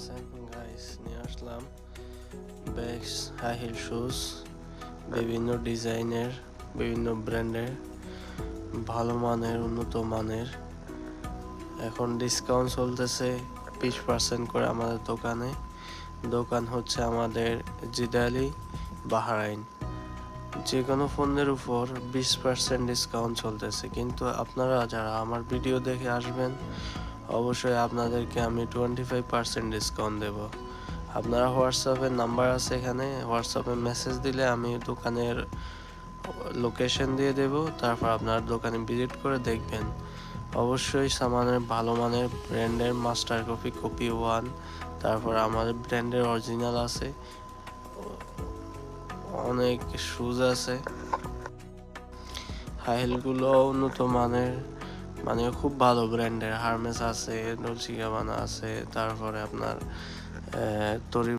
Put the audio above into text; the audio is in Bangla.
আছেন গাইস? নিয়ে আসলাম ব্যাগস হাই হিল শুজ, বিভিন্ন ডিজাইনের, বিভিন্ন ব্র্যান্ডের, ভালো মানের, উন্নত মানের। এখন ডিসকাউন্ট চলতেছে 20% করে আমাদের দোকানে। দোকান হচ্ছে আমাদের জিদালি, বাহরাইন। যে কোনো ফোনের উপর 20% ডিসকাউন্ট চলতেছে, কিন্তু আপনারা যারা আমার ভিডিও দেখে আসবেন অবশ্যই আপনাদেরকে আমি 25% ডিসকাউন্ট দেব। আপনারা হোয়াটসঅ্যাপের নাম্বার আছে, এখানে হোয়াটসঅ্যাপে মেসেজ দিলে আমি দোকানের লোকেশন দিয়ে দেব, তারপর আপনার দোকানে ভিজিট করে দেখবেন। অবশ্যই সামানের ভালো মানের ব্র্যান্ডের মাস্টার কপি, কপি ওয়ান, তারপর আমাদের ব্র্যান্ডের অরিজিনাল আছে, অনেক শুজ আছে। হাই হিলগুলো উন্নত মানের, মানে খুব ভালো ব্র্যান্ডের। হারমেস আছে, ডলছে গাবানা আছে, তারপরে আপনার তরি